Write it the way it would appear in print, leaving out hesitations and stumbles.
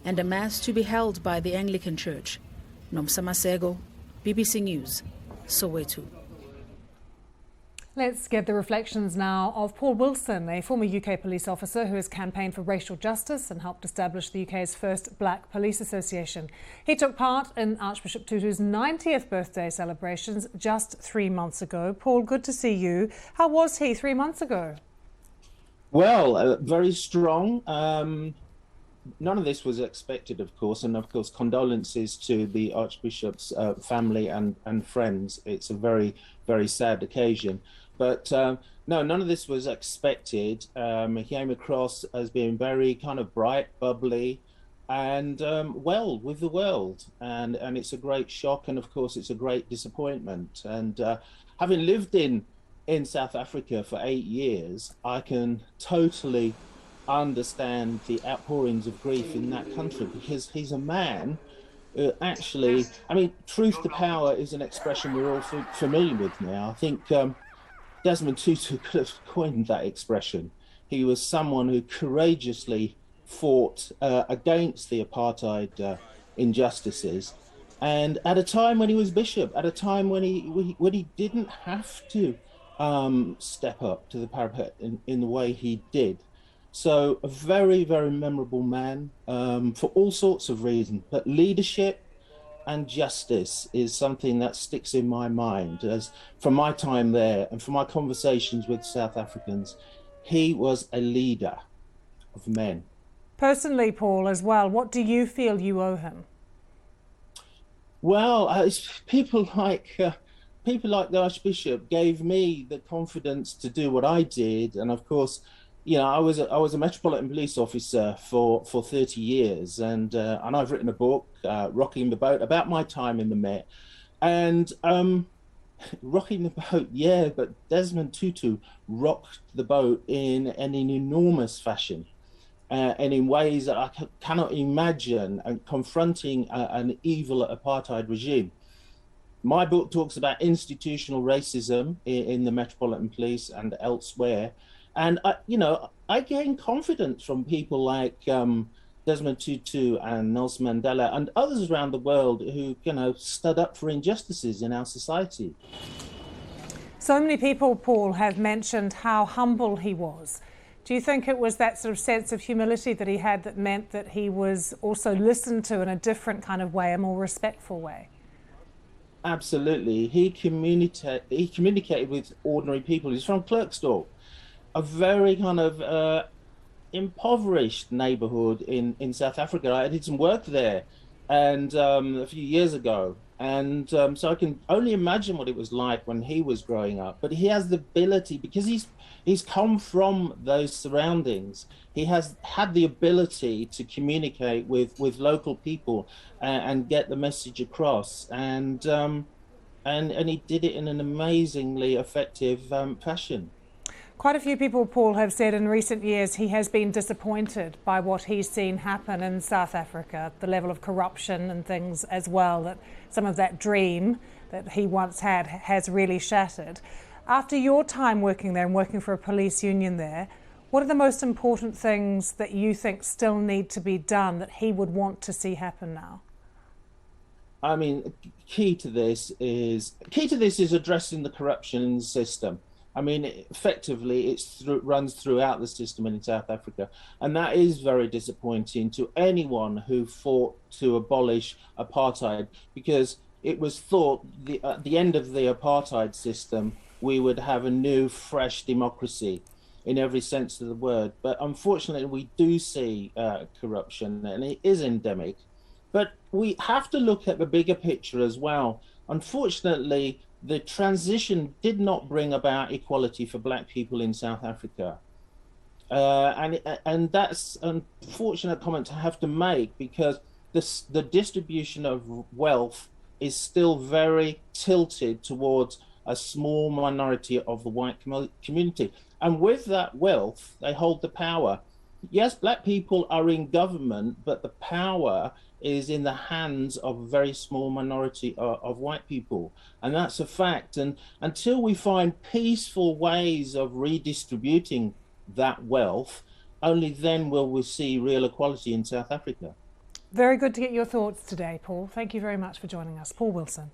and a mass to be held by the Anglican Church. Nomsa Masego, BBC News, Soweto. Let's get the reflections now of Paul Wilson, a former UK police officer who has campaigned for racial justice and helped establish the UK's first black police association. He took part in Archbishop Tutu's 90th birthday celebrations just 3 months ago. Paul, good to see you. How was he 3 months ago? Well, very strong. None of this was expected, of course, and of course condolences to the Archbishop's family and friends. It's a very, very sad occasion. But no, none of this was expected. He came across as being very kind of bright, bubbly, and well with the world. And it's a great shock, and of course it's a great disappointment. And having lived in South Africa for 8 years, I can totally understand the outpourings of grief in that country, because he's a man who actually, I mean, truth to power is an expression we're all familiar with now. I think Desmond Tutu could have coined that expression. He was someone who courageously fought against the apartheid injustices, and at a time when he was bishop, at a time when he didn't have to step up to the parapet in the way he did. So a very, very memorable man for all sorts of reasons, but leadership and justice is something that sticks in my mind. As from my time there and from my conversations with South Africans, he was a leader of men. Personally, Paul, as well, what do you feel you owe him? Well, it's people like the Archbishop gave me the confidence to do what I did, and of course, you know, I was a Metropolitan Police officer for 30 years, and I've written a book, Rocking the Boat, about my time in the Met. And rocking the boat, yeah, but Desmond Tutu rocked the boat in an enormous fashion, and in ways that I cannot imagine, and confronting an evil apartheid regime. My book talks about institutional racism in the Metropolitan Police and elsewhere. And, you know, I gained confidence from people like Desmond Tutu and Nelson Mandela and others around the world who, you know, stood up for injustices in our society. So many people, Paul, have mentioned how humble he was. Do you think it was that sort of sense of humility that he had that meant that he was also listened to in a different kind of way, a more respectful way? Absolutely. He communicated with ordinary people. He's from Klerksdorp, a very kind of impoverished neighborhood in South Africa. I did some work there and a few years ago. And so I can only imagine what it was like when he was growing up. But he has the ability, because he's come from those surroundings, he has had the ability to communicate with local people and get the message across. And he did it in an amazingly effective fashion. Quite a few people, Paul, have said in recent years he has been disappointed by what he's seen happen in South Africa, the level of corruption and things as well, that some of that dream that he once had has really shattered. After your time working there and working for a police union there, what are the most important things that you think still need to be done that he would want to see happen now? I mean, key to this is addressing the corruption in the system. I mean, effectively, runs throughout the system in South Africa. And that is very disappointing to anyone who fought to abolish apartheid, because it was thought at the end of the apartheid system, we would have a new, fresh democracy in every sense of the word. But unfortunately, we do see corruption, and it is endemic. But we have to look at the bigger picture as well. Unfortunately, the transition did not bring about equality for Black people in South Africa. And that's an unfortunate comment to have to make, because the distribution of wealth is still very tilted towards a small minority of the white community. And with that wealth, they hold the power. Yes, Black people are in government, but the power is in the hands of a very small minority of white people. And that's a fact. And until we find peaceful ways of redistributing that wealth, only then will we see real equality in South Africa. Very good to get your thoughts today, Paul. Thank you very much for joining us. Paul Wilson.